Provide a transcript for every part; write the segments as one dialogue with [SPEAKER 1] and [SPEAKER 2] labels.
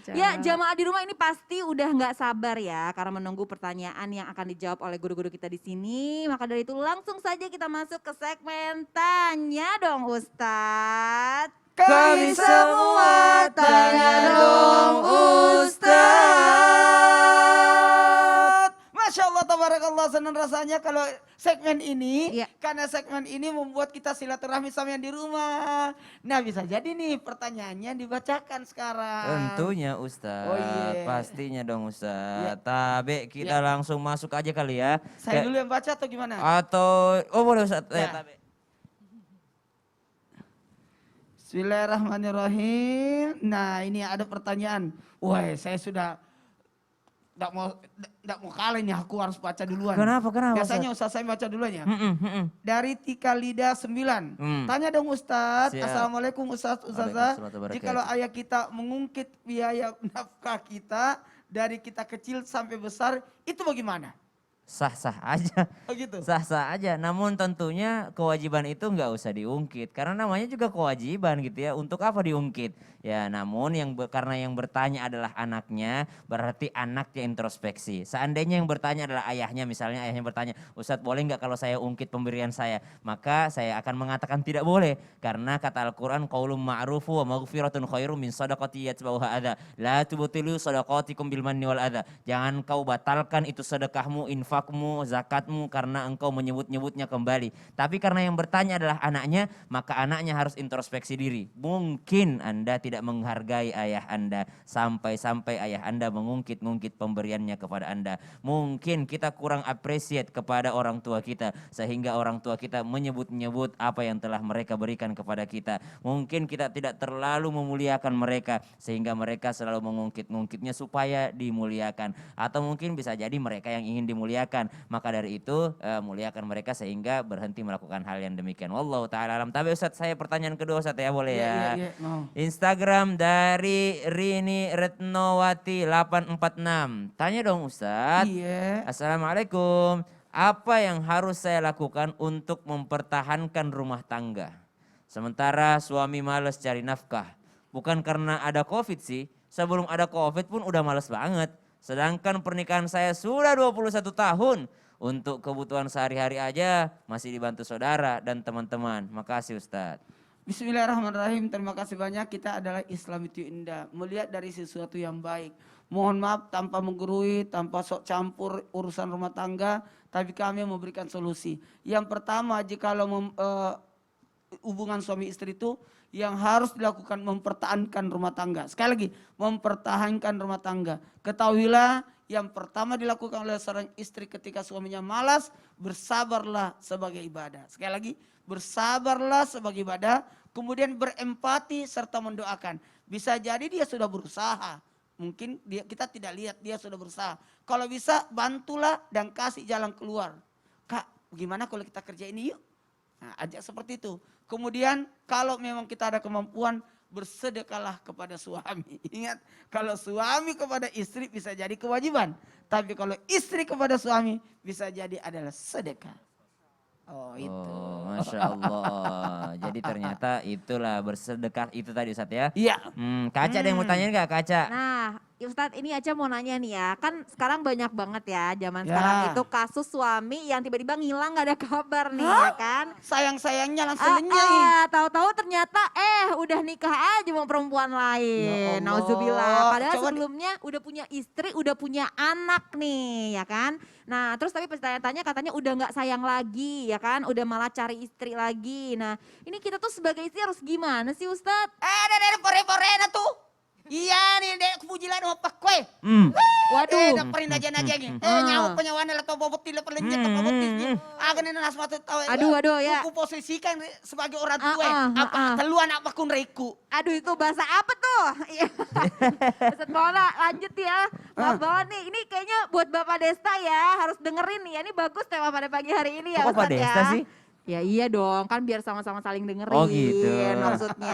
[SPEAKER 1] Ya jamaah di rumah ini pasti udah nggak sabar ya karena menunggu pertanyaan yang akan dijawab oleh guru-guru kita di sini. Maka dari itu langsung saja kita masuk ke segmen Tanya Dong Ustadz.
[SPEAKER 2] Kami semua tanya dong Ustadz. Masya Allah, tabarakallah, senang rasanya kalau segmen ini.
[SPEAKER 1] Iya.
[SPEAKER 2] Karena segmen ini membuat kita silaturahmi sama yang di rumah. Nah bisa jadi nih pertanyaannya dibacakan sekarang.
[SPEAKER 3] Tentunya Ustadz,
[SPEAKER 2] Oh iya.
[SPEAKER 3] pastinya dong Ustadz.
[SPEAKER 2] Ya.
[SPEAKER 3] Tabe kita langsung masuk aja kali ya.
[SPEAKER 2] Saya dulu yang baca atau gimana?
[SPEAKER 3] Atau, oh boleh Ustadz,
[SPEAKER 2] Ya.
[SPEAKER 3] Tabe.
[SPEAKER 2] Bismillahirrahmanirrahim. Nah ini ada pertanyaan. Wah saya sudah Nggak mau kalah ini, aku harus baca duluan.
[SPEAKER 3] Kenapa?
[SPEAKER 2] Biasanya Ustaz saya baca duluan ya.
[SPEAKER 3] Mm-mm.
[SPEAKER 2] Dari Tika Lida 9. Tanya dong Ustadz.
[SPEAKER 3] Siap.
[SPEAKER 2] Assalamualaikum Ustadz, Ustazah. Jikalau ayah kita mengungkit biaya nafkah kita dari kita kecil sampai besar, itu bagaimana?
[SPEAKER 3] Sah-sah aja.
[SPEAKER 2] Oh gitu.
[SPEAKER 3] Sah-sah aja, namun tentunya kewajiban itu nggak usah diungkit. Karena namanya juga kewajiban gitu ya, untuk apa diungkit? Ya namun karena yang bertanya adalah anaknya, berarti anaknya introspeksi. Seandainya yang bertanya adalah ayahnya, misalnya ayahnya bertanya, Ustadz boleh nggak kalau saya ungkit pemberian saya? Maka saya akan mengatakan tidak boleh. Karena kata Al-Quran, qaulun ma'rufu wa maghfiratun khairum min sadaqati yatba'uha adha. La tubtilu sadaqatikum bil manni wal adha. Jangan kau batalkan itu sedekahmu, infakmu, zakatmu karena engkau menyebut-nyebutnya kembali. Tapi karena yang bertanya adalah anaknya, maka anaknya harus introspeksi diri. Mungkin Anda tidak menghargai ayah Anda sampai-sampai ayah Anda mengungkit-ungkit pemberiannya kepada Anda. Mungkin kita kurang appreciate kepada orang tua kita sehingga orang tua kita menyebut-nyebut apa yang telah mereka berikan kepada kita. Mungkin kita tidak terlalu memuliakan mereka sehingga mereka selalu mengungkit-ungkitnya supaya dimuliakan. Atau mungkin bisa jadi mereka yang ingin dimuliakan. Maka dari itu muliakan mereka sehingga berhenti melakukan hal yang demikian. Wallahu ta'ala alam. Tapi Ustadz saya pertanyaan kedua Ustadz ya, boleh ya?
[SPEAKER 2] Iya, mau.
[SPEAKER 3] Instagram dari Rini Retnowati 846. Tanya dong Ustadz.
[SPEAKER 2] Iya.
[SPEAKER 3] Assalamualaikum. Apa yang harus saya lakukan untuk mempertahankan rumah tangga? Sementara suami males cari nafkah. Bukan karena ada COVID sih. Sebelum ada COVID pun udah males banget. Sedangkan pernikahan saya sudah 21 tahun. Untuk kebutuhan sehari-hari aja masih dibantu saudara dan teman-teman. Makasih Ustadz.
[SPEAKER 2] Bismillahirrahmanirrahim. Terima kasih banyak. Kita adalah Islam itu indah. Melihat dari sesuatu yang baik. Mohon maaf tanpa menggurui, tanpa sok campur urusan rumah tangga. Tapi kami memberikan solusi. Yang pertama, jikalau hubungan suami istri itu yang harus dilakukan mempertahankan rumah tangga. Sekali lagi, mempertahankan rumah tangga. Ketahuilah yang pertama dilakukan oleh seorang istri ketika suaminya malas, bersabarlah sebagai ibadah. Sekali lagi, bersabarlah sebagai ibadah, kemudian berempati serta mendoakan. Bisa jadi dia sudah berusaha, mungkin kita tidak lihat dia sudah berusaha. Kalau bisa bantulah dan kasih jalan keluar. Kak, gimana kalau kita kerja ini yuk? Nah, ajak seperti itu. Kemudian kalau memang kita ada kemampuan, bersedekahlah kepada suami. Ingat, kalau suami kepada istri bisa jadi kewajiban. Tapi kalau istri kepada suami bisa jadi adalah sedekah. Oh itu.
[SPEAKER 3] Oh, Masya Allah. Jadi ternyata itulah bersedekah itu tadi Ustadz ya.
[SPEAKER 2] Iya.
[SPEAKER 3] Kaca ada yang mau tanya nggak Kaca?
[SPEAKER 1] Nah Ustadz ini aja mau nanya nih ya, kan sekarang banyak banget ya zaman
[SPEAKER 2] Ya.
[SPEAKER 1] sekarang itu kasus suami yang tiba-tiba ngilang gak ada kabar nih ya kan.
[SPEAKER 2] Sayang-sayangnya langsung lenyai.
[SPEAKER 1] Tahu-tahu ternyata udah nikah aja sama perempuan lain.
[SPEAKER 2] Ya Allah.
[SPEAKER 1] Nauzubillah. Padahal
[SPEAKER 2] Coba
[SPEAKER 1] sebelumnya udah punya istri, udah punya anak nih ya kan. Nah terus tapi tanya-tanya katanya udah gak sayang lagi ya kan, udah malah cari istri lagi. Nah ini kita tuh sebagai istri harus gimana sih Ustadz?
[SPEAKER 2] Ada pore-pore tuh. Iya nih dek pujilan apa kue.
[SPEAKER 1] Waduh.
[SPEAKER 2] Dak perindah aja gitu. Nyawa penyawana lah bobot tidak perlinjak ke bobotis. Agan ini nasma tuh tahu.
[SPEAKER 1] Aduh ya.
[SPEAKER 2] Aku posisikan sebagai orang tua. Apa teluan apa kun reku.
[SPEAKER 1] Aduh itu bahasa apa tuh? Ustadz Maulana lanjut ya. Maaf banget nih, ini kayaknya buat Bapak Desta ya, harus dengerin nih ya. Ini bagus tema pada pagi hari ini ya
[SPEAKER 3] Kok Bapak
[SPEAKER 1] Ustadz
[SPEAKER 3] Desta
[SPEAKER 1] ya.
[SPEAKER 3] sih?
[SPEAKER 1] Ya iya dong, kan biar sama-sama saling dengerin.
[SPEAKER 3] Oh gitu.
[SPEAKER 1] Maksudnya.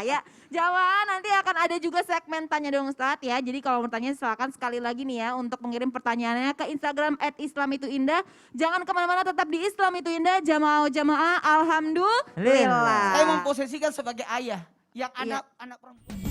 [SPEAKER 1] Ya, Jawa nanti akan ada juga segmen Tanya Dong Ustadz ya. Jadi kalau mau tanya silakan sekali lagi nih ya untuk mengirim pertanyaannya ke Instagram @islamituindah. Jangan kemana-mana, tetap di Islam Itu Indah. Jamaah Alhamdulillah.
[SPEAKER 2] Saya memposisikan sebagai ayah yang anak perempuan.